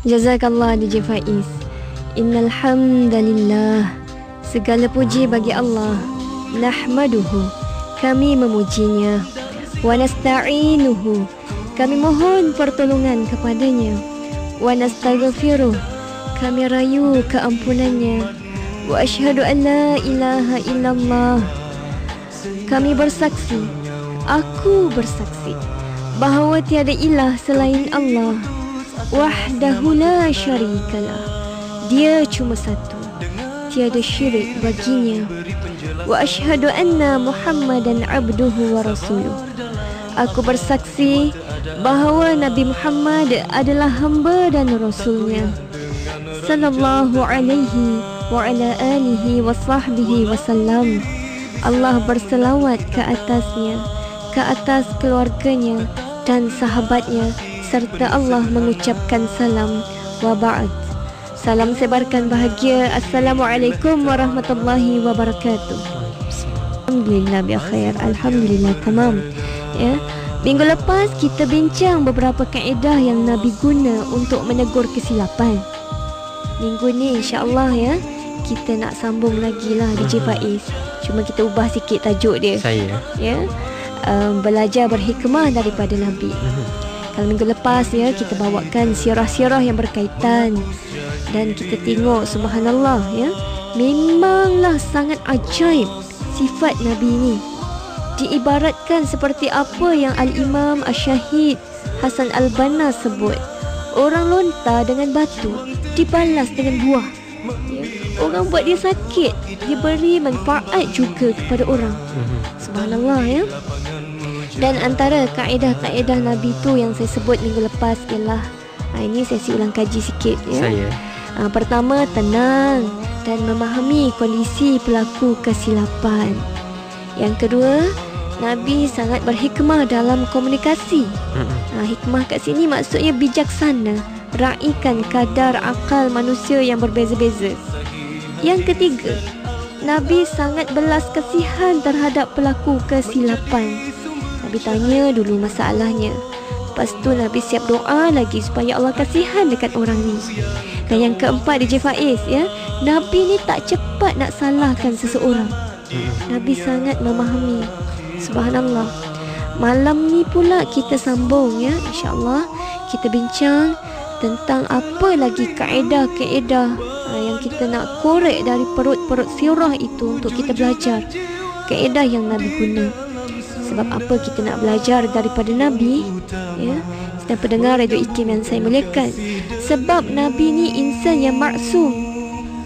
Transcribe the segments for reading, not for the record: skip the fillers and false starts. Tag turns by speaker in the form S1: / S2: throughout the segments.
S1: Jazakallah DJ Faiz. Innal hamdalillah, segala puji bagi Allah. Nahmaduhu, kami memujinya. Wa nasta'inuhu, kami mohon pertolongan kepadanya. Wa nastaghfiruh, kami rayu keampunannya. Wa asyhadu an la ilaha illallah, kami bersaksi, aku bersaksi bahawa tiada ilah selain Allah. Wahdahu la syarikalah, dia cuma satu, tiada syirik baginya. Wa asyhadu anna Muhammadan abduhu wa rasuluh, aku bersaksi bahawa Nabi Muhammad adalah hamba dan rasulnya. Sallallahu alaihi wa ala alihi wa sahbihi wasallam. Allah berselawat ke atasnya, ke atas keluarganya dan sahabatnya, serta Allah mengucapkan salam. Wa ba'd, salam sebarkan bahagia. Assalamualaikum warahmatullahi wabarakatuh. Alhamdulillah bi khair, alhamdulillah tamam. Ya, minggu lepas kita bincang beberapa kaedah yang Nabi guna untuk menegur kesilapan. Minggu ni insya-Allah ya, kita nak sambung lagi lah DJ Faiz. Cuma kita ubah sikit tajuk dia. Ya. Belajar berhikmah daripada Nabi. Kalau minggu lepas ya, kita bawakan sirah-sirah yang berkaitan dan kita tengok subhanallah ya, memanglah sangat ajaib sifat Nabi ni. Diibaratkan seperti apa yang Al-Imam Asy-Syahid Hasan Al-Banna sebut, orang lontar dengan batu dibalas dengan buah. Ya. Orang buat dia sakit, dia beri manfaat juga kepada orang. Subhanallah ya. Dan antara kaedah-kaedah Nabi tu yang saya sebut minggu lepas ialah, ini sesi ulang kaji sikit ya. Pertama, tenang dan memahami kondisi pelaku kesilapan. Yang kedua, Nabi sangat berhikmah dalam komunikasi. Hikmah kat sini maksudnya bijaksana, raikan kadar akal manusia yang berbeza-beza. Yang ketiga, Nabi sangat belas kasihan terhadap pelaku kesilapan. Nabi tanya dulu masalahnya, lepas tu Nabi siap doa lagi supaya Allah kasihan dekat orang ni. Dan yang keempat DJ Faiz ya, Nabi ni tak cepat nak salahkan seseorang. Nabi sangat memahami. Subhanallah. Malam ni pula kita sambung ya, insya-Allah kita bincang tentang apa lagi kaedah-kaedah yang kita nak korek dari perut-perut sirah itu untuk kita belajar kaedah yang Nabi guna. Sebab apa kita nak belajar daripada Nabi ya, sedang pendengar Radio IKIM yang saya muliakan? Sebab Nabi ni insan yang maksum,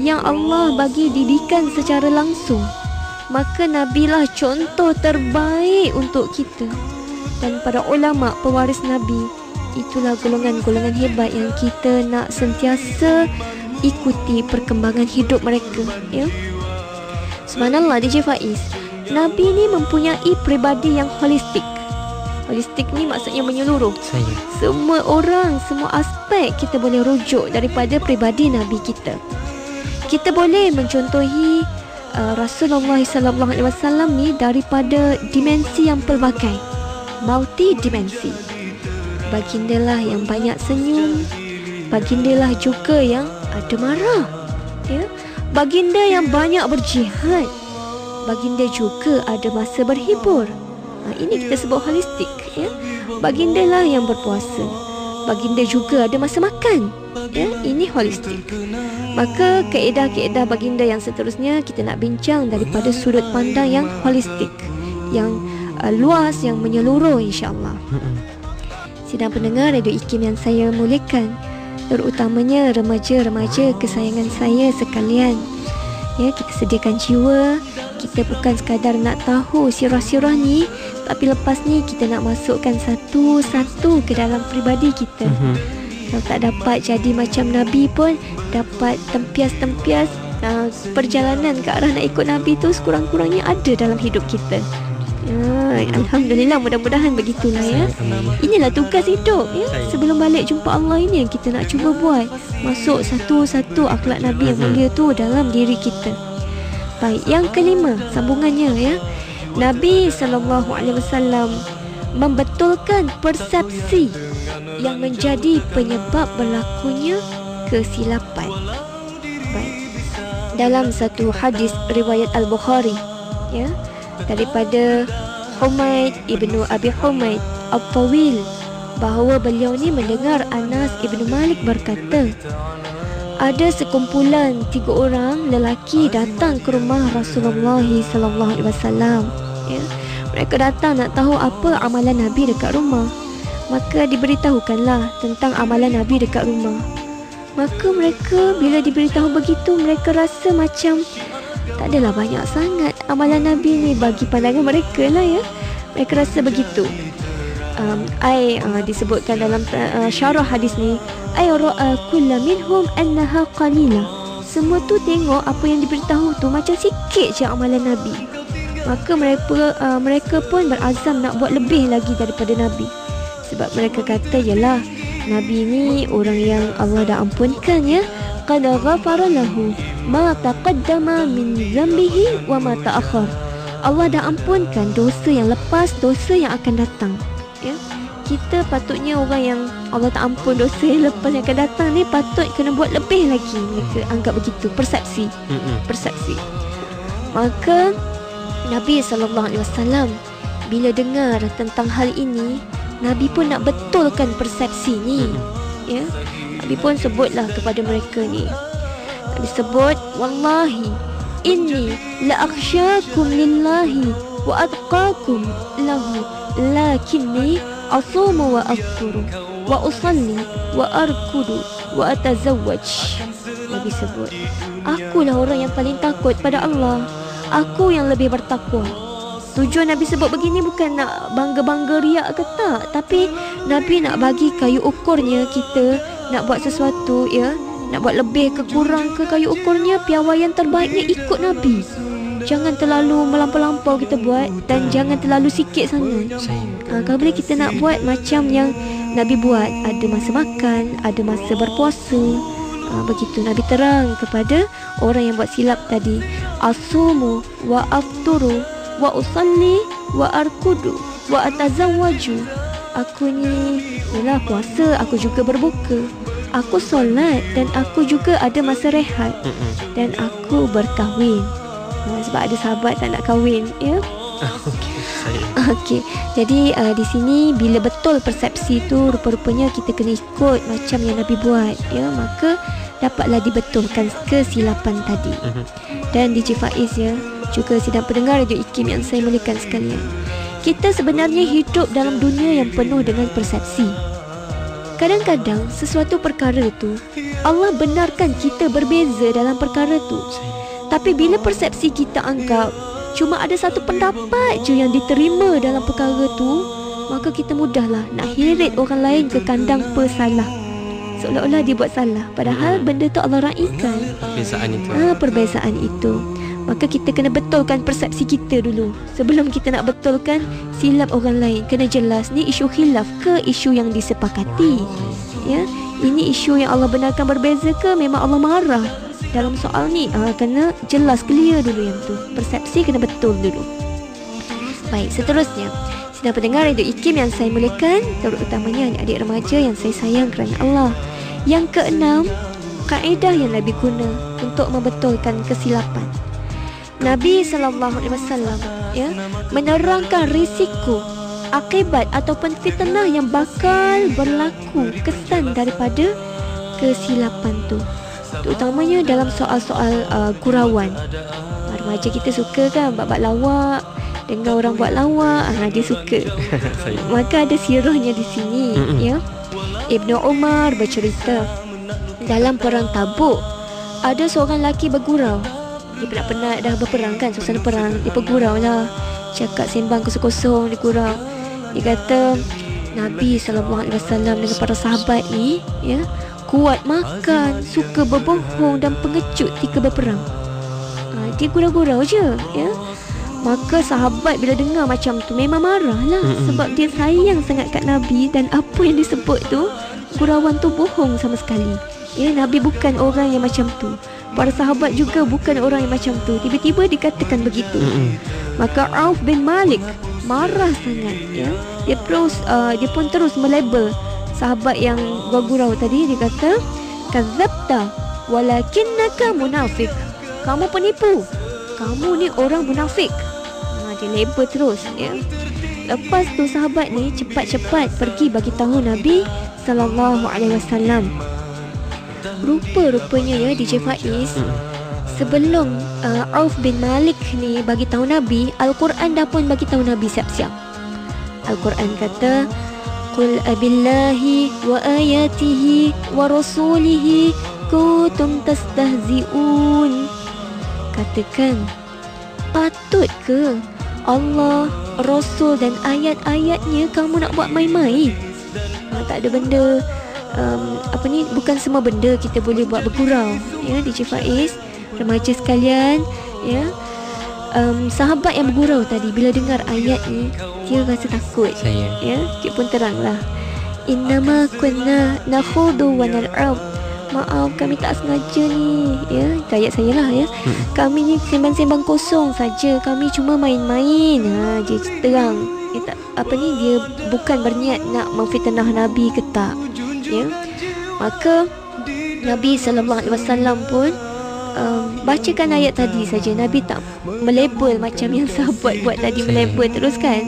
S1: yang Allah bagi didikan secara langsung. Maka Nabilah contoh terbaik untuk kita. Dan para ulama pewaris Nabi, itulah golongan-golongan hebat yang kita nak sentiasa ikuti perkembangan hidup mereka ya. Subhanallah DJ Faiz, Nabi ni mempunyai peribadi yang holistik. Holistik ni maksudnya menyeluruh. Semua orang, semua aspek kita boleh rujuk daripada peribadi Nabi kita. Kita boleh mencontohi Rasulullah sallallahu alaihi wasallam ni daripada dimensi yang pelbagai, multi dimensi. Bagindalah yang banyak senyum, bagindalah juga yang ada marah ya. Baginda yang banyak berjihad, baginda juga ada masa berhibur. Ini kita sebut holistik ya. Bagindalah yang berpuasa, baginda juga ada masa makan ya. Ini holistik. Maka kaedah-kaedah baginda yang seterusnya kita nak bincang daripada sudut pandang yang holistik, yang luas, yang menyeluruh insya-Allah. Sidang pendengar Radio IKIM yang saya muliakan, terutamanya remaja-remaja kesayangan saya sekalian ya, kita sediakan jiwa. Kita bukan sekadar nak tahu sirah-sirah ni, tapi lepas ni kita nak masukkan satu-satu ke dalam peribadi kita. Kalau tak dapat jadi macam Nabi pun dapat tempias-tempias perjalanan ke arah nak ikut Nabi tu sekurang-kurangnya ada dalam hidup kita. Alhamdulillah, mudah-mudahan begitulah ya. Inilah tugas hidup ya. Sebelum balik jumpa Allah ini yang kita nak cuba buat, masuk satu-satu akhlak Nabi yang mulia tu dalam diri kita. Baik, yang kelima sambungannya ya. Nabi sallallahu alaihi wasallam membetulkan persepsi yang menjadi penyebab berlakunya kesilapan. Baik. Dalam satu hadis riwayat Al-Bukhari, ya, daripada Humaid ibnu Abi Humaid Al-Tawil, bahawa beliau ni mendengar Anas ibnu Malik berkata, ada sekumpulan 3 orang lelaki datang ke rumah Rasulullah sallallahu alaihi wasallam. Ya, mereka datang nak tahu apa amalan Nabi dekat rumah. Maka diberitahukanlah tentang amalan Nabi dekat rumah. Maka mereka bila diberitahu begitu, mereka rasa macam tak adalah banyak sangat amalan Nabi ni bagi pandangan mereka lah, ya. Mereka rasa begitu. Disebutkan dalam syarah hadis ni, ay ra'a kullu minhum annaha qalila. Semua tu tengok apa yang diberitahu tu macam sikit je amalan Nabi. Maka mereka pun berazam nak buat lebih lagi daripada Nabi. Sebab mereka kata, yalah, Nabi ni orang yang Allah dah ampunkan, ya. Qad ghafara lahu ma taqaddama min dhanbihi wa ma ta'akhkhar. Allah dah ampunkan dosa yang lepas, dosa yang akan datang, ya. Kita patutnya orang yang Allah tak ampun dosa yang lepas yang akan datang ni patut kena buat lebih lagi. Mereka anggap begitu, persepsi. Maka Nabi SAW bila dengar tentang hal ini, Nabi pun nak betulkan persepsi ni, ya. Nabi pun sebutlah kepada mereka ni. Nabi sebut, wallahi inni la akhsyakum lillahi wa atqakum lahu lakinni asumu wa afturu wa usalli wa arkudu wa atazawwaj. Nabi sebut, akulah orang yang paling takut pada Allah, aku yang lebih bertakwa. Tujuan Nabi sebut begini bukan nak bangga-bangga riak ke tak, tapi Nabi nak bagi kayu ukurnya. Kita nak buat sesuatu, ya, nak buat lebih ke kurang ke kayu ukurnya, piawaian terbaiknya ikut Nabi. Jangan terlalu melampau-lampau kita buat, dan jangan terlalu sikit sangat. Kalau boleh kita nak buat macam yang Nabi buat, ada masa makan, ada masa berpuasa. Begitu Nabi terang kepada orang yang buat silap tadi. Asumu wa afturu wa usalli wa arkudu wa atazawwaju. Aku ni ialah puasa, aku juga berbuka, aku solat, dan aku juga ada masa rehat, dan aku berkahwin. Sebab ada sahabat tak nak kahwin, ya. Okey. Jadi di sini bila betul persepsi tu, rupa-rupanya kita kena ikut macam yang Nabi buat, ya, maka dapatlah dibetulkan kesilapan tadi. Dan DJ Faiz, ya, juga sidang pendengar Radio IKIM yang saya muliakan sekalian, kita sebenarnya hidup dalam dunia yang penuh dengan persepsi. Kadang-kadang sesuatu perkara tu Allah benarkan kita berbeza dalam perkara tu. Tapi bila persepsi kita anggap cuma ada satu pendapat je yang diterima dalam perkara tu, maka kita mudahlah nak hirit orang lain ke kandang pesalah, seolah-olah dia buat salah, padahal benda tu Allah raikan. Perbezaan itu. Maka kita kena betulkan persepsi kita dulu sebelum kita nak betulkan silap orang lain. Kena jelas ni isu khilaf ke isu yang disepakati, ya. Ini isu yang Allah benarkan berbeza ke memang Allah marah dalam soal ni? Kena jelas, clear dulu yang tu. Persepsi kena betul dulu. Baik, seterusnya, sidang pendengar Radio IKIM yang saya muliakan, terutamanya adik-adik remaja yang saya sayang kerana Allah. Yang keenam, kaedah yang Nabi guna untuk membetulkan kesilapan. Nabi SAW, ya, menerangkan risiko, akibat ataupun fitnah yang bakal berlaku kesan daripada kesilapan tu, terutamanya dalam soal-soal gurauan. Remaja kita suka kan bab lawak, dengar orang buat lawak, dia suka. Maka ada sirahnya di sini, ya. Ibnu Umar bercerita, dalam perang Tabuk ada seorang lelaki bergurau. Dia penat-penat dah berperang kan, suasana perang, dia bergurau lah, cakap sembang kosong-kosong, dia gurau. Dia kata Nabi SAW dengan para sahabat ni, ya, kuat makan, suka berbohong dan pengecut ketika berperang. Dia gurau-gurau je, ya. Maka sahabat bila dengar macam tu memang marah lah, sebab dia sayang sangat kat Nabi, dan apa yang disebut tu, gurauan tu bohong sama sekali. Ya, Nabi bukan orang yang macam tu. para sahabat juga bukan orang yang macam tu. Tiba-tiba dikatakan begitu. Maka Auf bin Malik marah sangat, ya. Dia pun terus melabel sahabat yang gurau tadi. Dia kata, kadzabta walakinnaka munafik. Kamu penipu, kamu ni orang munafik. Dia label terus, ya. Lepas tu sahabat ni cepat-cepat pergi bagi tahu Nabi sallallahu alaihi wasallam. Rupa-rupanya, ya, DJ Faiz, sebelum Auf bin Malik ni bagi tahu Nabi, Al-Quran dah pun bagi tahu Nabi siap-siap. Al-Quran kata, qul abillahi wa ayatihi wa rasulihi kuntum tastahzi'un. Katakan, patut ke Allah, Rasul dan ayat-ayatnya kamu nak buat main-main? Tak ada benda, bukan semua benda kita boleh buat bergurau, ya, DJ Faiz, remaja sekalian, ya. Sahabat yang bergurau tadi bila dengar ayat ni, dia rasa takut. Ya, dia pun teranglah, innama kunna nakhudu wa nal'ab. Maaf, kami tak sengaja ni, ya. Itu ayat saya lah, ya. Kami ni sembang-sembang kosong saja, kami cuma main-main. Dia terang. Dia bukan berniat nak memfitnah Nabi ke tak, ya. Maka Nabi SAW pun bacakan ayat tadi saja. Nabi tak melabel macam yang sahabat buat tadi, melabel terus kan.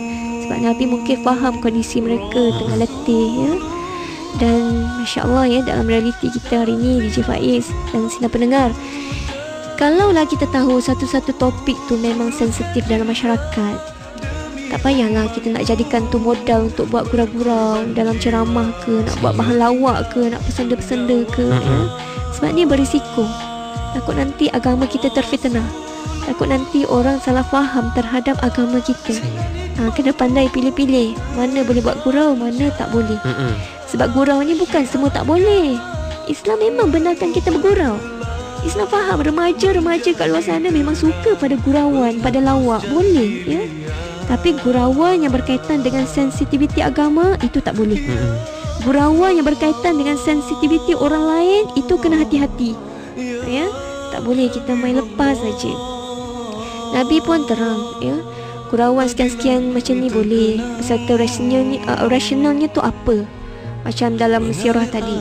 S1: Sebab Nabi mungkin faham kondisi mereka tengah letih, ya. Dan Masya Allah, ya, dalam realiti kita hari ni, DJ Faiz dan sila pendengar, kalaulah kita tahu satu-satu topik tu memang sensitif dalam masyarakat, tak payahlah kita nak jadikan tu modal untuk buat gurau-gurau dalam ceramah ke, nak buat bahan lawak ke, nak pesenda-pesenda ke, ya. Sebab ni berisiko. Takut nanti agama kita terfitnah, takut nanti orang salah faham terhadap agama kita. Kena pandai pilih-pilih mana boleh buat gurau, mana tak boleh. Sebab gurau ni bukan semua tak boleh. Islam memang benarkan kita bergurau. Islam faham remaja-remaja kat luar sana memang suka pada gurauan, pada lawak, boleh, ya. Tapi gurauan yang berkaitan dengan sensitiviti agama, itu tak boleh. Gurauan yang berkaitan dengan sensitiviti orang lain, itu kena hati-hati, ya. Tak boleh kita main lepas saja. Nabi pun terang, ya, gurauan sekian-sekian macam ni boleh, serta rasionalnya tu apa. Macam dalam sirah tadi,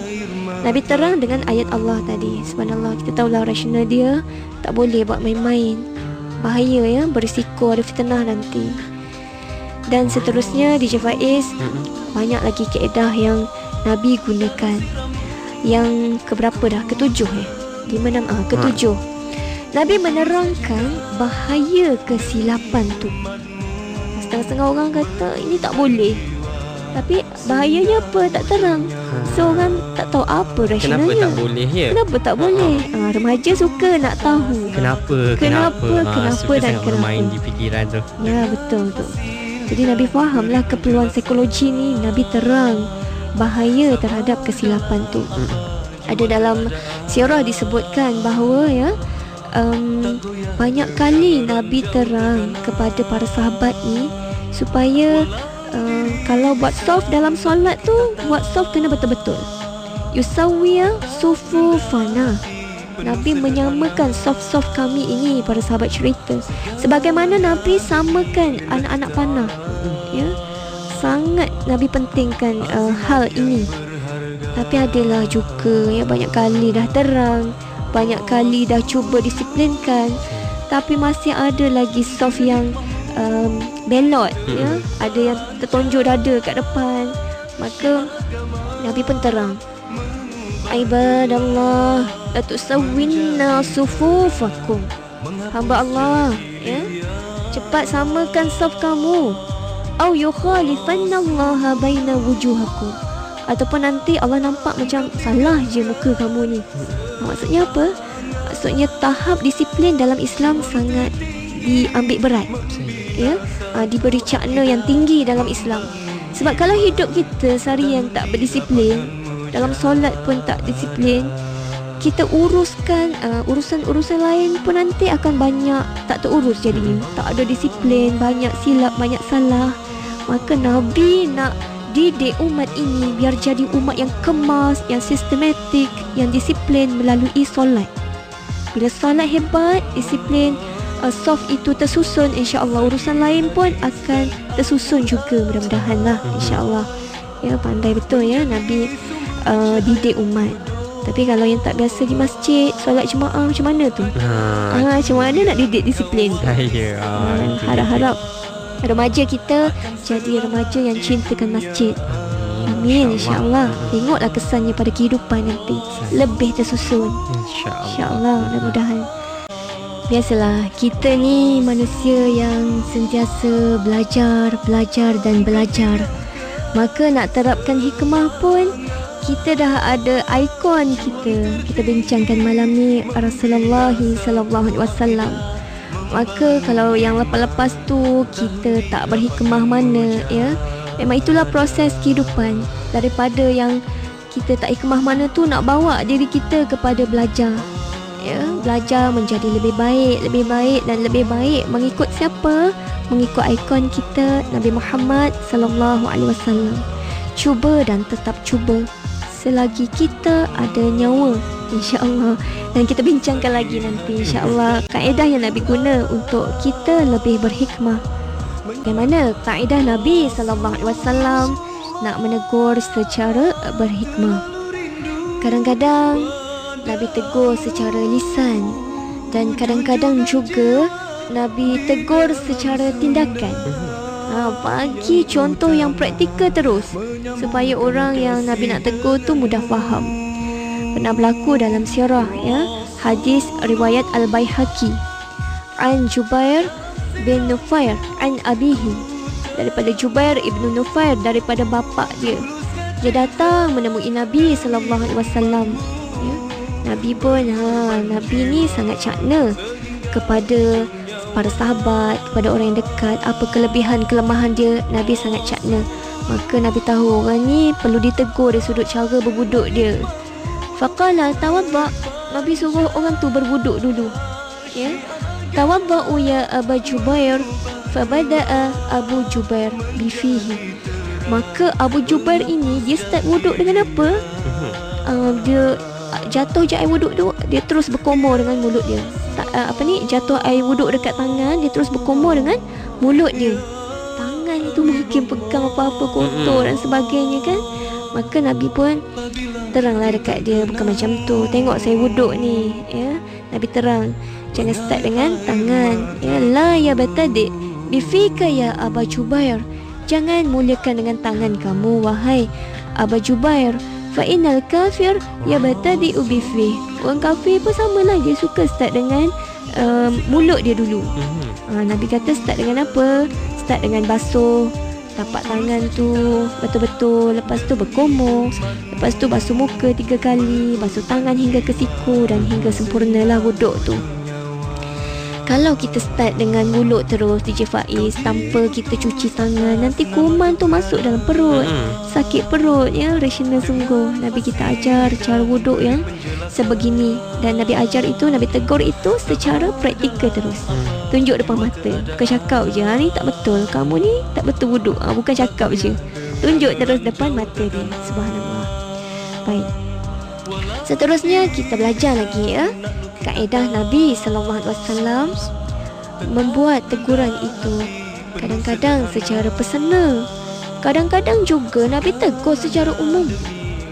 S1: Nabi terang dengan ayat Allah tadi. Subhanallah, kita tahulah rasional dia tak boleh buat main-main. Bahaya, ya, berisiko ada fitnah nanti. Dan seterusnya, DJ Faiz, banyak lagi kaedah yang Nabi gunakan. Yang keberapa dah? Ketujuh, 5, 6, ketujuh. Nabi menerangkan bahaya kesilapan tu. Setengah-setengah orang kata ini tak boleh, tapi bahayanya apa tak terang. So orang tak tahu apa rasionalnya.
S2: Kenapa tak boleh, ya?
S1: Kenapa tak boleh? Remaja suka nak tahu
S2: Kenapa
S1: dan kenapa
S2: bermain di fikiran tu.
S1: Ya, betul tu. Jadi Nabi fahamlah keperluan psikologi ni. Nabi terang bahaya terhadap kesilapan tu. Ada dalam sirah disebutkan bahawa, ya, banyak kali Nabi terang kepada para sahabat ni supaya kalau buat soft dalam solat tu, buat soft kena betul-betul. Yusawiya sufufana. Nabi menyamakan soft-soft kami ini, para sahabat cerita, sebagaimana Nabi samakan anak-anak panah, ya. Sangat Nabi pentingkan hal ini. Tapi adalah juga, ya, banyak kali dah terang, banyak kali dah cuba disiplinkan, tapi masih ada lagi soft yang belot, ya. Ada yang tertonjok dada kat depan. Maka Nabi pun terang, ibadallah la tusawwinna sufufakum. Hamba Allah, ya, cepat samakan saf kamu. Au yukhalifannallaha baina wujuhakum. Ataupun nanti Allah nampak macam salah je muka kamu ni. Maksudnya apa? Maksudnya tahap disiplin dalam Islam sangat diambil berat, ya. Diberi cakna yang tinggi dalam Islam. Sebab kalau hidup kita seharian tak berdisiplin, dalam solat pun tak disiplin, kita uruskan urusan-urusan lain pun nanti akan banyak tak terurus jadinya. Tak ada disiplin, banyak silap, banyak salah. Maka Nabi nak didik umat ini biar jadi umat yang kemas, yang sistematik, yang disiplin melalui solat. Bila solat hebat, disiplin, soft itu tersusun, insya-Allah urusan lain pun akan tersusun juga, mudah-mudahan lah, insya-Allah. Ya, pandai betul ya Nabi didik umat. Tapi kalau yang tak biasa di masjid, solat jemaah, macam mana tu? Macam mana nak didik disiplin tu? Harap-harap remaja kita jadi remaja yang cintakan masjid. Amin, insya-Allah. Tengoklah kesannya pada kehidupan nanti, lebih tersusun, insya-Allah. Mudah-mudahan. Biasalah, kita ni manusia yang sentiasa belajar dan belajar. Maka nak terapkan hikmah pun, kita dah ada ikon kita bincangkan malam ni, Rasulullah sallallahu alaihi wasallam. Maka kalau yang lepas-lepas tu kita tak berhikmah mana, ya, memang itulah proses kehidupan. Daripada yang kita tak hikmah mana tu, nak bawa diri kita kepada belajar, ya, belajar menjadi lebih baik dan lebih baik. Mengikut siapa? Mengikut ikon kita, Nabi Muhammad sallallahu alaihi wasallam. Cuba dan tetap cuba selagi kita ada nyawa, insya-Allah. Dan kita bincangkan lagi nanti, insya-Allah, kaedah yang Nabi guna untuk kita lebih berhikmah. Bagaimana kaedah Nabi sallallahu alaihi wasallam nak menegur secara berhikmah? Kadang-kadang Nabi tegur secara lisan, dan kadang-kadang juga Nabi tegur secara tindakan. Bagi contoh yang praktikal terus, supaya orang yang Nabi nak tegur tu mudah faham. Pernah berlaku dalam sirah, ya, hadis riwayat Al-Baihaqi, an Jubair bin Nufair an abihi, daripada Jubair ibnu Nufair, daripada bapa dia. Dia datang menemui Nabi sallallahu alaihi wasallam, ya. Nabi pun Nabi ni sangat cakna kepada para sahabat, kepada orang yang dekat. Apa kelebihan kelemahan dia, Nabi sangat cakna. Maka Nabi tahu orang ni perlu ditegur dari sudut cara berwuduk dia. Faqala tawadda, Nabi suruh orang tu berwuduk dulu, ya. Tawadda'u ya Aba Jubair. Fabada'a Abu Jubair bifihi. Maka Abu Jubair ini dia start wuduk dengan apa? Dia jatuh je air wuduk tu, dia terus berkumur dengan mulut dia. Jatuh air wuduk dekat tangan, dia terus berkumur dengan mulut dia. Tangan tu mungkin pegang apa-apa kotor dan sebagainya kan. Maka Nabi pun teranglah dekat dia, bukan macam tu, tengok saya wuduk ni, ya. Nabi terang, jangan start dengan tangan, ya. La ya batadi bifika ya Aba Jubair, jangan muliakan dengan tangan kamu wahai Aba Jubair. Fa innal kafir yabtadi bifi. Orang kafir pun samalah, dia suka start dengan mulut dia dulu. Nabi kata start dengan apa? Start dengan basuh tapak tangan tu betul-betul, lepas tu berkumur, lepas tu basuh muka 3 kali, basuh tangan hingga ke siku, dan hingga sempurnalah wuduk tu. Kalau kita start dengan mulut terus, DJ Faiz, tanpa kita cuci tangan, nanti kuman tu masuk dalam perut, sakit perut, ya. Rasional sungguh. Nabi kita ajar cara wuduk yang sebegini, dan Nabi ajar itu, Nabi tegur itu secara praktikal terus. Tunjuk depan mata, bukan cakap je, ni tak betul, kamu ni tak betul wuduk, bukan cakap je, tunjuk terus depan mata dia. Subhanallah. Baik, seterusnya kita belajar lagi, ya. Kaedah Nabi sallallahu alaihi wasallam membuat teguran itu kadang-kadang secara personal, kadang-kadang juga Nabi tegur secara umum,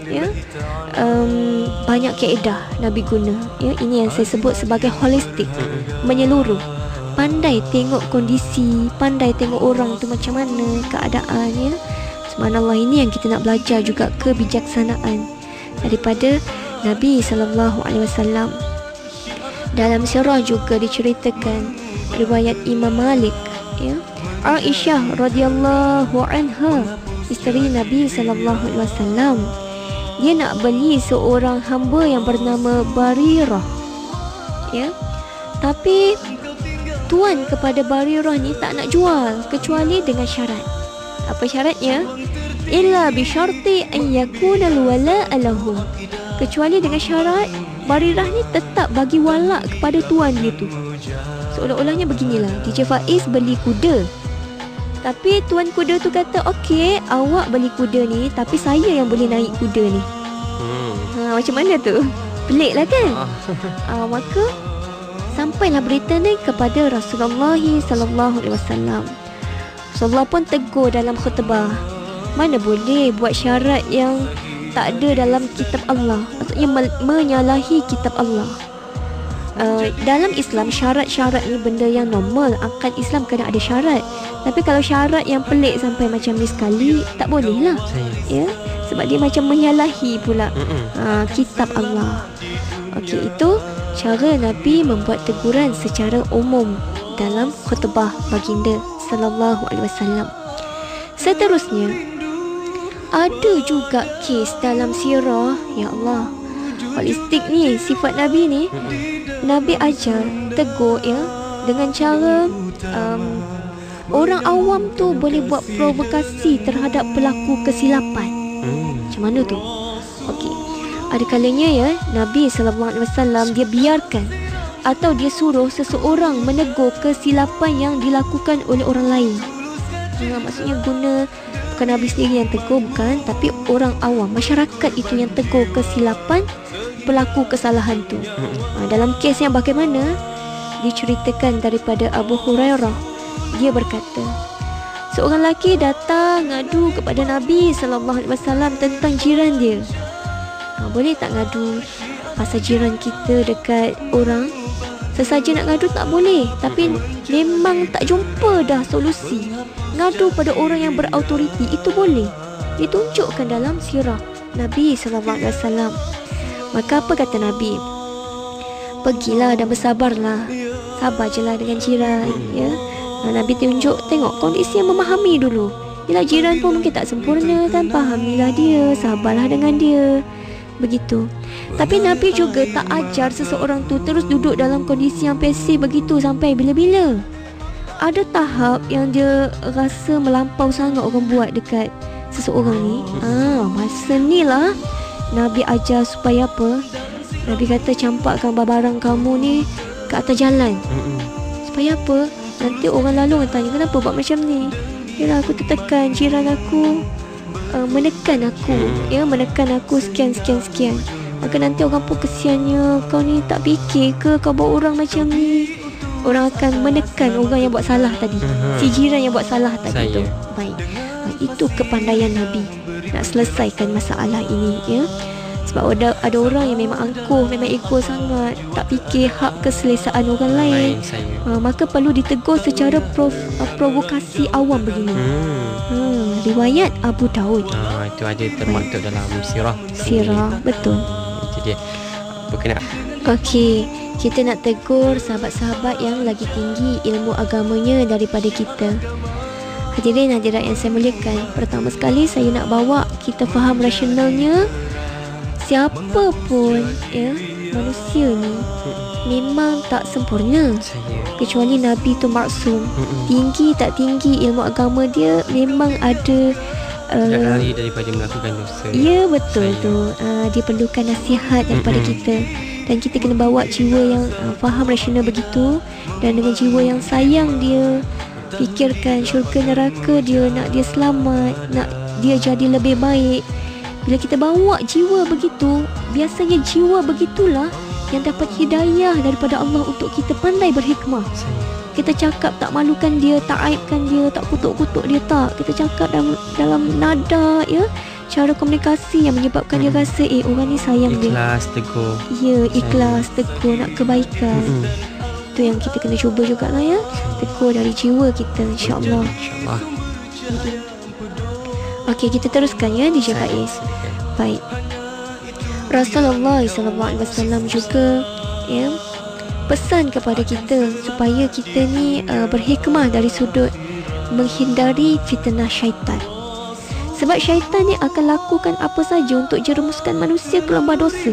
S1: ya. Banyak kaedah Nabi guna, ya. Ini yang saya sebut sebagai holistik, menyeluruh. Pandai tengok kondisi, pandai tengok orang tu macam mana keadaan, ya. Subhanallah, ini yang kita nak belajar juga, kebijaksanaan daripada Nabi sallallahu alaihi wasallam. Dalam sirah juga diceritakan riwayat Imam Malik, ya. Aisyah radhiyallahu anha, isteri Nabi sallallahu alaihi wasallam, dia nak beli seorang hamba yang bernama Barirah, ya. Tapi tuan kepada Barirah ni tak nak jual kecuali dengan syarat. Apa syaratnya? Illa bi syarti an yakuna al-wala' lahu. Kecuali dengan syarat Barirah ni tetap bagi walak kepada tuan dia tu. Seolah-olahnya beginilah, DJ Faiz beli kuda, tapi tuan kuda tu kata, okey, awak beli kuda ni, tapi saya yang boleh naik kuda ni. Macam mana tu? Pelik lah kan? Maka Sampailah berita ni kepada Rasulullah sallallahu alaihi wasallam. Rasulullah pun tegur dalam khutbah, mana boleh buat syarat yang tak ada dalam kitab Allah, maksudnya menyalahi kitab Allah. Dalam Islam, syarat-syarat ni benda yang normal. Akad Islam kena ada syarat. Tapi kalau syarat yang pelik sampai macam ni sekali, tak boleh lah. Ya? Sebab dia macam menyalahi pula kitab Allah. Okey, itu cara Nabi membuat teguran secara umum dalam khutbah baginda sallallahu alaihi wasallam. Seterusnya, ada juga kes dalam sirah. Ya Allah, holistik ni, sifat Nabi ni, Nabi ajar tegur ya, dengan cara orang awam tu boleh buat provokasi terhadap pelaku kesilapan. Macam mana tu? Okey, ada kalanya ya, Nabi SAW dia biarkan atau dia suruh seseorang menegur kesilapan yang dilakukan oleh orang lain. Maksudnya bukan Nabi sendiri yang tegur, bukan, tapi orang awam, masyarakat itu yang tegur kesilapan pelaku kesalahan tu. Dalam kes yang bagaimana diceritakan daripada Abu Hurairah, dia berkata, seorang lelaki datang ngadu kepada Nabi SAW tentang jiran dia. Boleh tak ngadu pasal jiran kita dekat orang? Sesaja nak ngadu tak boleh, tapi memang tak jumpa dah solusi. Ngadu pada orang yang berautoriti itu boleh. Ditunjukkan dalam sirah Nabi SAW. Maka apa kata Nabi? Pergilah dan bersabarlah. Sabar je lah dengan jiran, ya. Nabi tengok kondisi yang memahami dulu. Yelah, jiran pun mungkin tak sempurna kan, fahamilah dia, sabarlah dengan dia. Begitu. Tapi Nabi juga tak ajar seseorang tu terus duduk dalam kondisi yang pasif begitu sampai bila-bila. Ada tahap yang dia rasa melampau sangat orang buat dekat seseorang ni. Masa ni lah Nabi ajar supaya apa? Nabi kata campakkan barang kamu ni ke atas jalan. Supaya apa? Nanti orang lalu akan tanya, kenapa buat macam ni? Yalah, aku tertekan, jiran aku menekan aku, ya, menekan aku sekian. Maka nanti orang pun kesiannya, kau ni tak fikir ke kau buat orang macam ni? Orang akan menekan orang yang buat salah tadi, si jiran yang buat salah tadi tu. Baik. Itu kepandaian Nabi nak selesaikan masalah ini, ya. Sebab ada orang yang memang angkuh, memang ego sangat, tak fikir hak keselesaan orang lain. Maka perlu ditegur secara provokasi awam begini. Riwayat Abu Daud.
S2: Itu ada termaktub dalam sirah.
S1: Betul.
S2: Itu dia. Berkenaan.
S1: Okey, kita nak tegur sahabat-sahabat yang lagi tinggi ilmu agamanya daripada kita. Hadirin hadirat yang saya muliakan, pertama sekali saya nak bawa kita faham rasionalnya. Siapa pun, ya, manusia ni memang tak sempurna. Kecuali Nabi tu maksum. Tinggi tak tinggi ilmu agama dia, memang ada
S2: lari daripada melakukan dosa.
S1: Ya, betul tu. Dia perlukan nasihat daripada kita. Dan kita kena bawa jiwa yang faham rasional begitu, dan dengan jiwa yang sayang dia, fikirkan syurga neraka dia, nak dia selamat, nak dia jadi lebih baik. Bila kita bawa jiwa begitu, biasanya jiwa begitulah yang dapat hidayah daripada Allah untuk kita pandai berhikmah. Kita cakap tak malukan dia, tak aibkan dia, tak kutuk-kutuk dia, tak. Kita cakap dalam nada, ya, cara komunikasi yang menyebabkan dia rasa orang ni sayang dia.
S2: Ikhlas, tegur.
S1: Ya, ikhlas, tegur, nak kebaikan. Itu yang kita kena cuba jugalah, ya. Tegur dari jiwa kita, insya-Allah.
S2: InsyaAllah.
S1: Okey, kita teruskan, ya, DJ Faiz. Baik. Rasulullah SAW juga, ya, pesan kepada kita supaya kita ni berhikmah dari sudut menghindari fitnah syaitan. Sebab syaitan ni akan lakukan apa saja untuk jerumuskan manusia ke lembah dosa.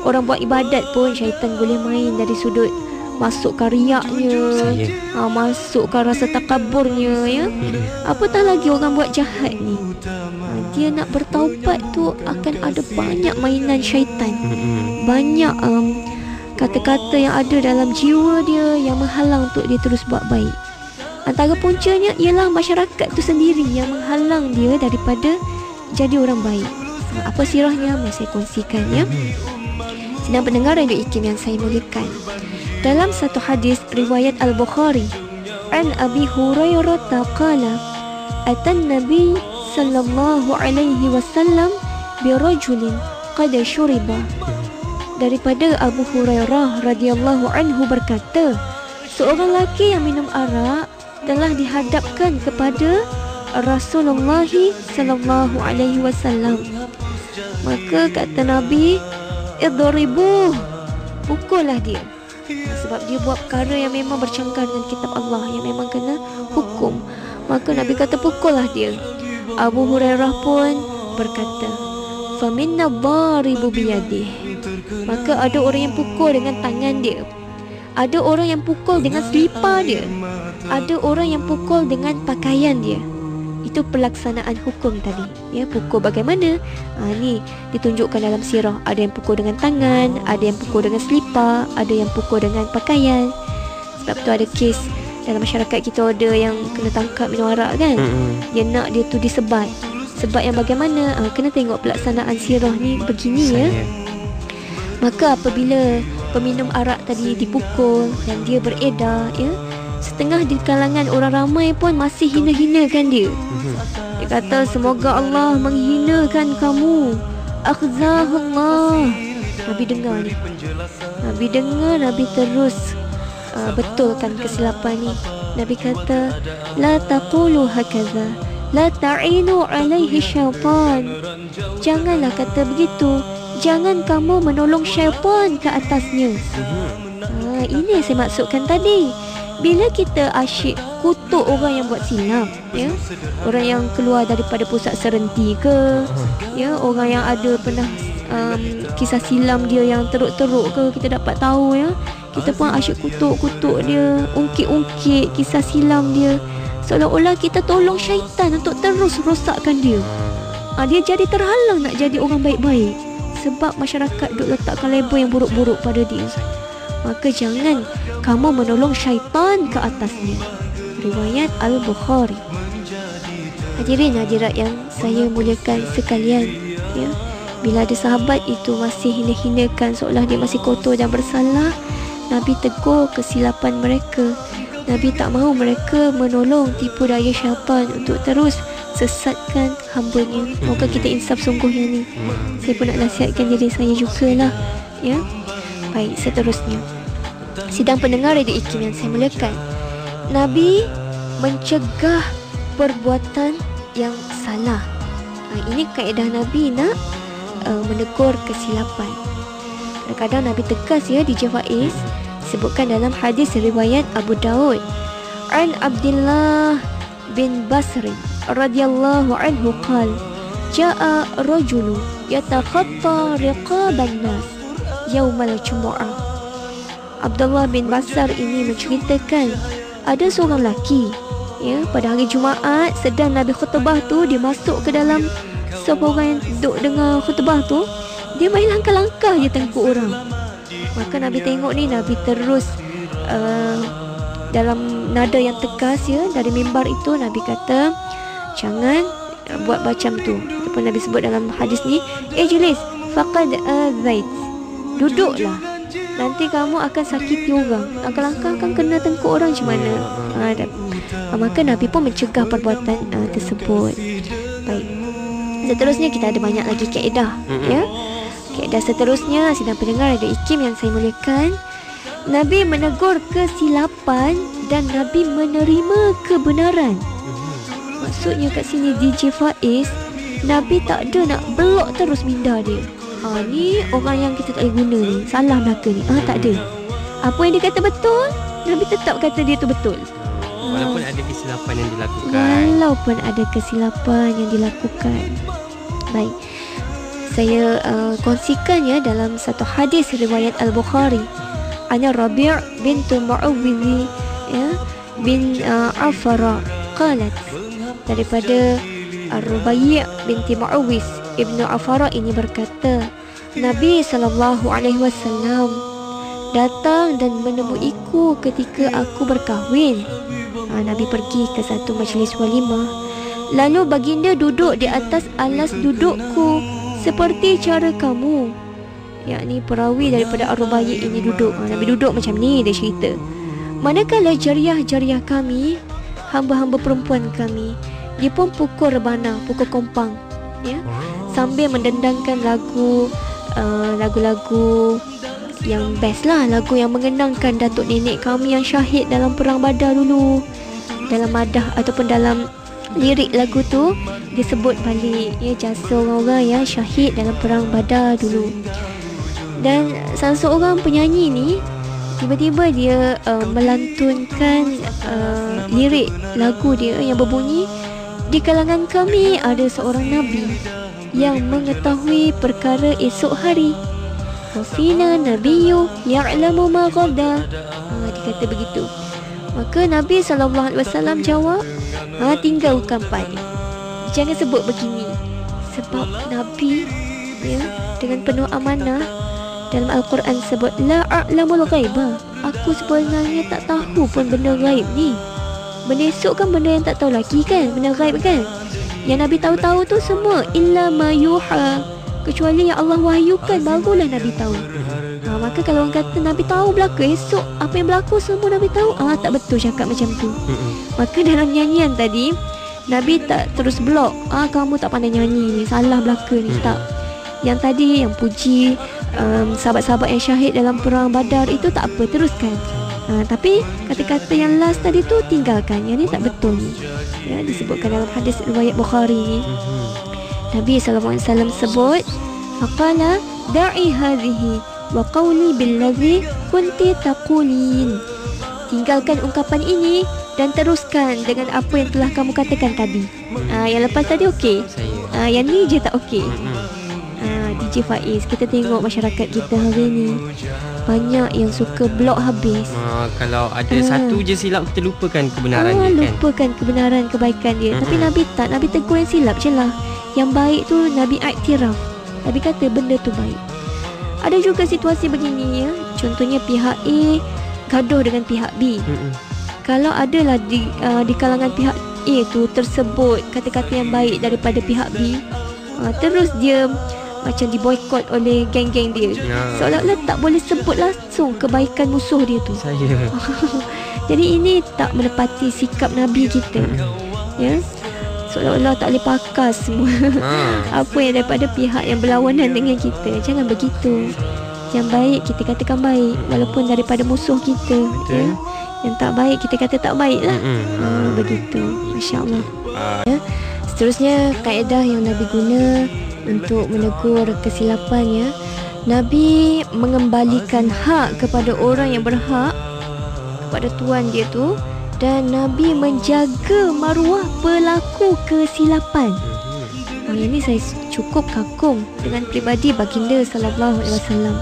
S1: Orang buat ibadat pun syaitan boleh main dari sudut masukkan riaknya, masukkan rasa takaburnya, ya. Apatah lagi orang buat jahat ni, dia nak bertaubat tu akan ada banyak mainan syaitan. Banyak kata-kata yang ada dalam jiwa dia yang menghalang untuk dia terus buat baik. Antara puncanya ialah masyarakat tu sendiri yang menghalang dia daripada jadi orang baik. Apa sirahnya? Mari saya kongsikan, ya. Sedang pendengar Radio IKIM yang saya muliakan, dalam satu hadis riwayat Al-Bukhari, an Abi Hurairah qala atan Nabi sallallahu alaihi wasallam bi rajulin qad syuriba. Daripada Abu Hurairah radhiyallahu anhu berkata, seorang lelaki yang minum arak telah dihadapkan kepada Rasulullah sallallahu alaihi wasallam. Maka kata Nabi, idribuh, pukullah dia. Sebab dia buat perkara yang memang bercanggar dengan kitab Allah, yang memang kena hukum. Maka Nabi kata pukullah dia. Abu Hurairah pun berkata, faminna dharibu biyadih. Maka ada orang yang pukul dengan tangan dia, ada orang yang pukul dengan selipar dia, ada orang yang pukul dengan pakaian dia. Itu pelaksanaan hukum tadi, ya. Pukul bagaimana? Ni ditunjukkan dalam sirah. Ada yang pukul dengan tangan, ada yang pukul dengan selipar, ada yang pukul dengan pakaian. Sebab tu ada kes dalam masyarakat kita, ada yang kena tangkap minum arak kan. Dia nak dia tu disebat. Sebab yang bagaimana? Kena tengok pelaksanaan sirah ni begini, ya. Maka apabila peminum arak tadi dipukul dan dia beredar, ya, setengah di kalangan orang ramai pun masih hina-hinakan dia. Dia kata, semoga Allah menghinakan kamu, akhzahullah. Nabi dengar ni, Nabi dengar, Nabi terus betulkan kesilapan ni. Nabi kata, la taqulu hakaza, la ta'inu alaihi syaitan. Janganlah kata begitu, jangan kamu menolong syaitan ke atasnya. Ini yang saya maksudkan tadi. Bila kita asyik kutuk orang yang buat silap, ya, orang yang keluar daripada pusat serenti ke, ya, orang yang ada pernah kisah silam dia yang teruk-teruk ke, kita dapat tahu, ya, kita pun asyik kutuk-kutuk dia, ungkit-ungkit kisah silam dia, seolah-olah kita tolong syaitan untuk terus rosakkan dia. Dia jadi terhalang nak jadi orang baik-baik sebab masyarakat duk letakkan label yang buruk-buruk pada dia. Maka jangan kamu menolong syaitan ke atasnya. Riwayat Al-Bukhari. Hadirin hadirat yang saya muliakan sekalian, ya, bila ada sahabat itu masih hina-hinakan seolah dia masih kotor dan bersalah, Nabi tegur kesilapan mereka. Nabi tak mahu mereka menolong tipu daya syaitan untuk terus sesatkan hamba-Nya. Moga kita insaf sungguhnya ni. Saya pun nak nasihatkan diri saya jugalah, ya. Baik, seterusnya, sidang pendengar Radio IKIM yang saya muliakan, Nabi mencegah perbuatan yang salah. Ini kaedah Nabi nak menegur kesilapan. Kadang-kadang Nabi tegas, ya, di Jawaiz. Disebutkan dalam hadis riwayat Abu Daud, an Abdullah bin Basri radhiyallahu anhu qala, jaa rajulu yatakhatta riqaban nas yaumal jumu'ah. Abdullah bin Basar ini menceritakan ada seorang lelaki, ya, pada hari Jumaat sedang Nabi khutbah tu, dia masuk ke dalam sebuah orang yang duduk dengar khutbah tu, dia main langkah-langkah je tengok orang. Maka Nabi tengok ni, Nabi terus dalam nada yang tegas, ya, dari mimbar itu Nabi kata, jangan buat macam tu. Ataupun Nabi sebut dalam hadis ni, ijlis faqad azait, duduklah, nanti kamu akan sakiti orang. Langkah-langkah akan kena tengkuk orang macam mana. Maka Nabi pun mencegah perbuatan tersebut. Baik, seterusnya kita ada banyak lagi kaedah, ya. Kaedah seterusnya, sidang pendengar Radio IKIM yang saya muliakan, Nabi menegur kesilapan dan Nabi menerima kebenaran. Maksudnya kat sini DJ Faiz, Nabi tak ada nak blok terus minda dia. Ni orang yang kita tak boleh guna ni, salah belaka ni. Tak ada. Apa yang dia kata betul, Nabi tetap kata dia tu betul.
S2: Walaupun ada kesilapan yang dilakukan.
S1: Walaupun ada kesilapan yang dilakukan. Baik, saya kongsikan, ya, dalam satu hadis riwayat Al-Bukhari, Ana Rabi' bintu Mu'awwidhi, ya, bin Afara qalat, daripada Rubai' binti Mu'awwidh Ibnu Afara ini berkata, Nabi SAW datang dan menemuiku ketika aku berkahwin. Nabi pergi ke satu majlis walimah. Lalu baginda duduk di atas alas dudukku seperti cara kamu. yakni perawi daripada Ar-Rubai ini duduk. Nabi duduk macam ni, dia cerita. Manakala jariah-jariah kami, hamba-hamba perempuan kami, dia pun pukul rebana, pukul kompang, ya, sambil mendendangkan lagu-lagu yang best lah, lagu yang mengenangkan datuk nenek kami yang syahid dalam perang Badar dulu. Dalam madah ataupun dalam lirik lagu tu dia sebut balik ya jasa orang-orang yang syahid dalam perang Badar dulu. Dan salah seorang penyanyi ni tiba-tiba dia melantunkan lirik lagu dia yang berbunyi, di kalangan kami ada seorang nabi yang mengetahui perkara esok hari. Wafina nabiyyu ya'lamu ma ghada. Dia kata begitu. Maka Nabi SAW jawab, tinggalkan part ni, jangan sebut begini. Sebab Nabi ya, dengan penuh amanah, dalam Al-Quran sebut la a'lamul ghaibah, aku sebenarnya tak tahu pun benda ghaib ni. Benda esok kan benda yang tak tahu lagi kan, benda ghaib kan. Yang Nabi tahu-tahu tu semua illa ma yuha, kecuali yang Allah wahyukan barulah Nabi tahu. Maka kalau orang kata Nabi tahu belaka esok, apa yang berlaku semua Nabi tahu, tak betul cakap macam tu. Maka dalam nyanyian tadi Nabi tak terus blok, kamu tak pandai nyanyi ni, salah belaka ni, tak. Yang tadi yang puji sahabat-sahabat yang syahid dalam perang Badar itu tak apa, teruskan. Tapi kata-kata yang last tadi tu tinggalkan, yang ni tak betul ni. Ya, disebutkan dalam hadis riwayat Bukhari. Nabi SAW sebut, faqala da'i hadhihi wa qawli billadhi kunti taqulin. Tinggalkan ungkapan ini dan teruskan dengan apa yang telah kamu katakan tadi. Yang lepas tadi okey. Yang ni je tak okey. DJ Faiz, kita tengok masyarakat kita hari ni banyak yang suka blok habis.
S2: Kalau ada satu je silap, kita lupakan kebenaran dia kan.
S1: Lupakan kebenaran, kebaikan dia. Tapi Nabi tak, Nabi tegur yang silap je lah. Yang baik tu Nabi iktiraf. Nabi kata benda tu baik. Ada juga situasi begini ya. Contohnya pihak A gaduh dengan pihak B. Kalau adalah di kalangan pihak A tu tersebut kata-kata yang baik daripada pihak B, terus dia macam diboykot oleh geng-geng dia. Seolah-olah tak boleh sebut langsung kebaikan musuh dia tu. Jadi ini tak menepati sikap Nabi kita. Ya. Seolah-olah tak boleh pakas semua apa yang daripada pihak yang berlawanan dengan kita. Jangan begitu. Yang baik kita katakan baik, walaupun daripada musuh kita. Ya. Yang tak baik kita kata tak baik lah. Begitu. Masya Allah. Ya. Seterusnya kaedah yang Nabi guna untuk menegur kesilapannya, Nabi mengembalikan hak kepada orang yang berhak, kepada tuan dia tu, dan Nabi menjaga maruah pelaku kesilapan. Ini saya cukup kagum dengan peribadi baginda sallallahu alaihi wasallam.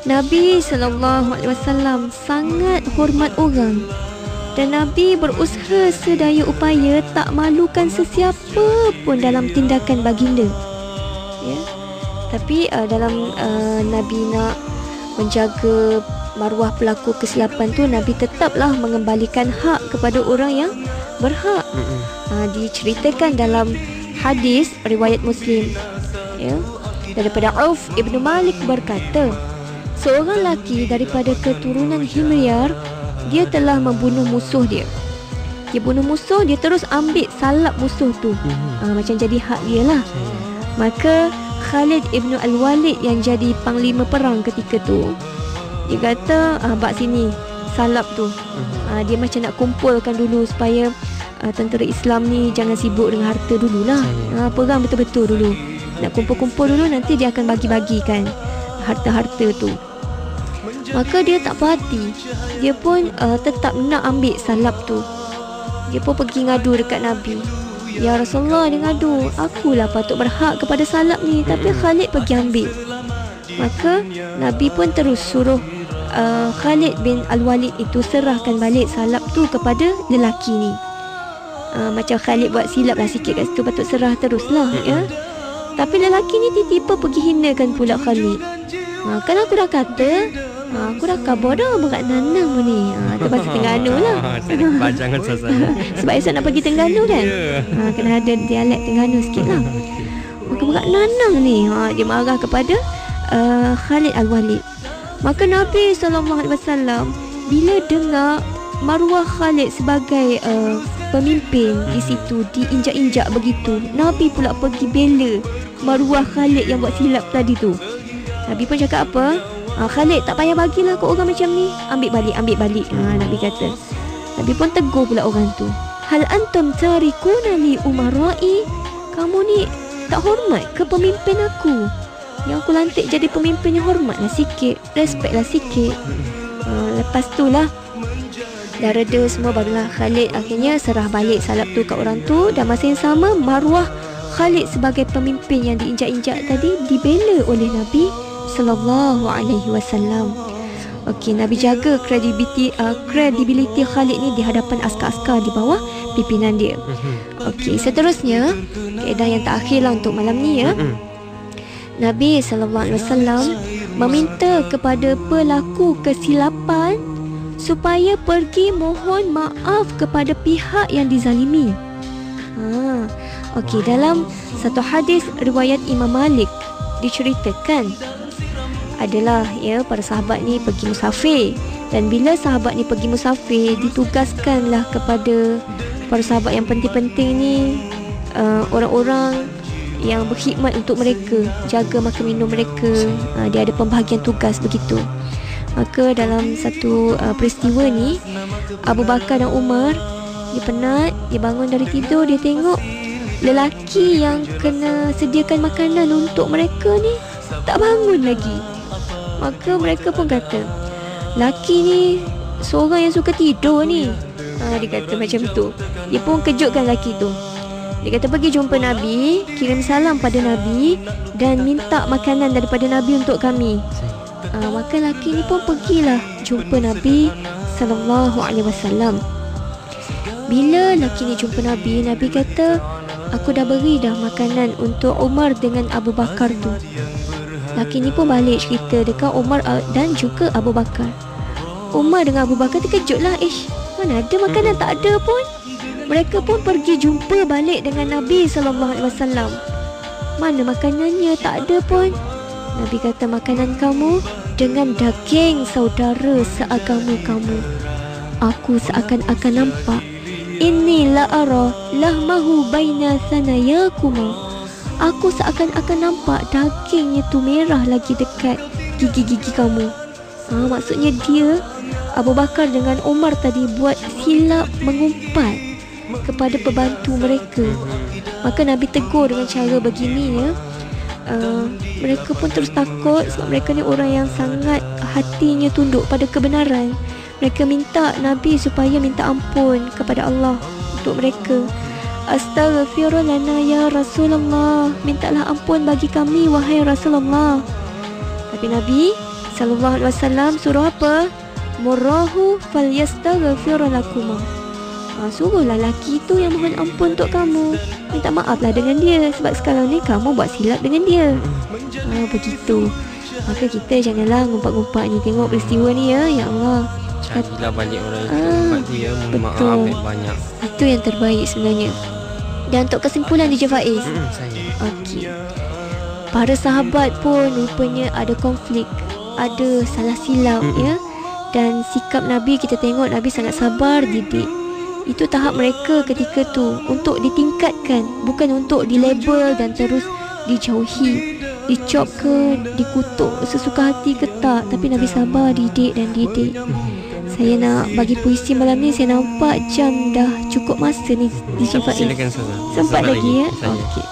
S1: Nabi sallallahu alaihi wasallam sangat hormat orang, dan Nabi berusaha sedaya upaya tak malukan sesiapa pun dalam tindakan baginda. Ya. Tapi dalam Nabi nak menjaga maruah pelaku kesilapan tu, Nabi tetaplah mengembalikan hak kepada orang yang berhak. Diceritakan dalam hadis riwayat Muslim, ya, daripada Auf ibn Malik berkata, seorang lelaki daripada keturunan Himyar, dia telah membunuh musuh dia. Dia bunuh musuh, dia terus ambil salap musuh tu. Macam jadi hak dia lah. Maka Khalid ibn Al-Walid yang jadi panglima perang ketika tu, dia kata, bak sini salap tu. Dia macam nak kumpulkan dulu supaya tentera Islam ni jangan sibuk dengan harta dululah. Perang betul-betul dulu. Nak kumpul-kumpul dulu, nanti dia akan bagi-bagikan harta-harta tu. Maka dia tak puas hati. Dia pun tetap nak ambil salap tu. Dia pun pergi ngadu dekat Nabi. Ya Rasulullah, dia ngadu, akulah patut berhak kepada salap ni, tapi Khalid pergi ambil. Maka Nabi pun terus suruh Khalid bin Al-Walid itu serahkan balik salap tu kepada lelaki ni. Macam Khalid buat silap lah sikit kat situ, patut serah teruslah, ya. Tapi lelaki ni tiba-tiba pergi hinakan pula Khalid. Kan aku dah kata, aku dah kabar dah berat nanang ni. Itu bahasa Terengganu lah.
S2: Jangan suasana.
S1: Sebab esok nak pergi Terengganu kan. Kena ada dialek Terengganu sikit lah. Maka berat nanang ni. Dia marah kepada Khalid Al-Walid. Maka Nabi SAW bila dengar maruah Khalid sebagai pemimpin di situ diinjak-injak begitu, Nabi pula pergi bela maruah Khalid yang buat silap tadi tu. Nabi pun cakap apa? Khalid, tak payah bagilah ke orang macam ni. Ambil balik. Nabi kata. Nabi pun tegur pula orang tu. Hal antum tarikuna li umarai? Kamu ni tak hormat ke pemimpin aku? Yang aku lantik jadi pemimpin, yang hormatlah sikit, respeklah sikit. Lepas tu lah dah reda semua, barulah Khalid akhirnya serah balik salap tu kat orang tu. Dan masa yang sama, maruah Khalid sebagai pemimpin yang diinjak-injak tadi dibela oleh Nabi sallallahu alaihi wasallam. Okey, Nabi jaga kredibiliti Khalid ni di hadapan askar-askar di bawah pimpinan dia. Okey, seterusnya kaedah yang terakhir lah untuk malam ni ya. Nabi sallallahu alaihi wasallam meminta kepada pelaku kesilapan supaya pergi mohon maaf kepada pihak yang dizalimi. Okey, dalam satu hadis riwayat Imam Malik diceritakan adalah ya, para sahabat ni pergi musafir, dan bila sahabat ni pergi musafir, ditugaskanlah kepada para sahabat yang penting-penting ni orang-orang yang berkhidmat untuk mereka, jaga makan minum mereka. Dia ada pembahagian tugas begitu. Maka dalam satu peristiwa ni, Abu Bakar dan Umar, dia penat, dia bangun dari tidur, dia tengok lelaki yang kena sediakan makanan untuk mereka ni tak bangun lagi. Maka mereka pun kata, lelaki ni seorang yang suka tidur ni. Dia kata macam tu. Dia pun kejutkan lelaki tu. Dia kata, pergi jumpa Nabi, kirim salam pada Nabi dan minta makanan daripada Nabi untuk kami. Maka lelaki ni pun pergilah jumpa Nabi sallallahu alaihi wasallam. Bila lelaki ni jumpa Nabi, Nabi kata, aku dah beri dah makanan untuk Umar dengan Abu Bakar tu. Lelaki ni pun balik cerita dekat Umar dan juga Abu Bakar. Umar dengan Abu Bakar terkejutlah. Mana ada makanan, tak ada pun. Mereka pun pergi jumpa balik dengan Nabi SAW. Mana makanannya, tak ada pun. Nabi kata, makanan kamu dengan daging saudara seagama kamu. Aku seakan-akan nampak, inni la ara lahmahu baina sanayakuma. Aku seakan-akan nampak dagingnya tu merah lagi dekat gigi-gigi kamu. Maksudnya dia, Abu Bakar dengan Umar tadi, buat silap mengumpat kepada pembantu mereka. Maka Nabi tegur dengan cara begini ya. Mereka pun terus takut sebab mereka ni orang yang sangat hatinya tunduk pada kebenaran. Mereka minta Nabi supaya minta ampun kepada Allah untuk mereka. Astaghfirullah lana ya Rasulullah, mintalah ampun bagi kami wahai Rasulullah. Tapi Nabi sallallahu alaihi wasallam suruh apa? Murrahu falyastaghfir lakum. Suruhlah lelaki tu yang mohon ampun untuk kamu, minta maaflah dengan dia, sebab sekarang ni kamu buat silap dengan dia. Begitu. Maka kita janganlah ngumpat-ngumpat ni. Tengok peristiwa ni ya, ya Allah,
S2: carilah balik orang yang ngumpat tu ya, mohon maaf banyak.
S1: Itu yang terbaik sebenarnya. Dan untuk kesimpulan DJ Faiz, okey, para sahabat pun rupanya ada konflik, ada salah silap ya. Dan sikap Nabi, kita tengok Nabi sangat sabar, didik. Itu tahap mereka ketika tu, untuk ditingkatkan, bukan untuk dilabel dan terus dijauhi, dicop ke, dikutuk sesuka hati ke tak. Tapi Nabi sabar, didik dan didik. Saya nak bagi puisi malam ni, saya nampak jam dah cukup masa ni DJ Faiz.
S2: Silakan
S1: sempat lagi ya. Okey.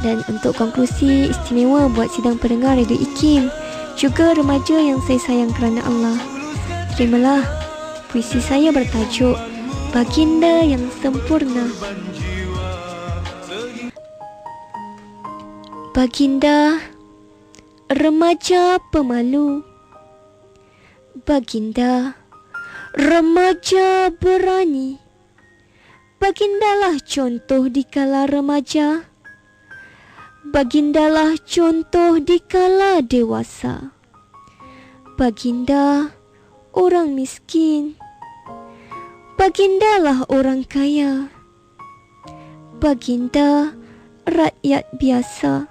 S1: Dan untuk konklusi istimewa buat sidang pendengar Radio IKIM, juga remaja yang saya sayang kerana Allah, terimalah puisi saya bertajuk Baginda yang Sempurna. Baginda, remaja pemalu. Baginda, remaja berani. Bagindalah contoh dikala remaja. Bagindalah contoh dikala dewasa. Baginda, orang miskin. Bagindalah orang kaya. Baginda, rakyat biasa.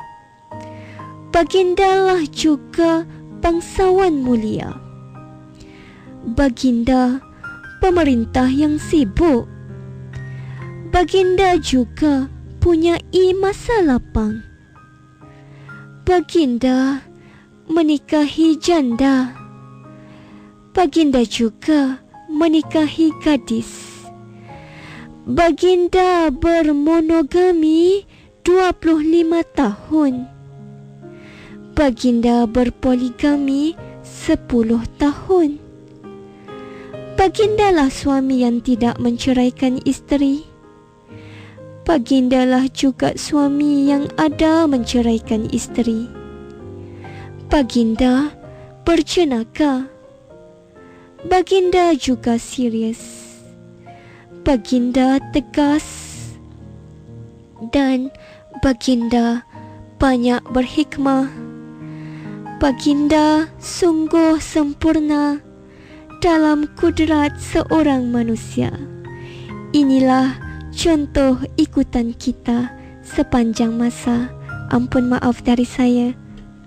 S1: Bagindalah juga bangsawan mulia. Baginda pemerintah yang sibuk. Baginda juga punyai masa lapang. Baginda menikahi janda. Baginda juga menikahi gadis. Baginda bermonogami 25 tahun. Baginda berpoligami 10 tahun. Bagindalah suami yang tidak menceraikan isteri. Bagindalah juga suami yang ada menceraikan isteri. Baginda berjenaka. Baginda juga serius. Baginda tegas. Dan Baginda banyak berhikmah. Baginda sungguh sempurna dalam kudrat seorang manusia. Inilah contoh ikutan kita sepanjang masa. Ampun maaf dari saya.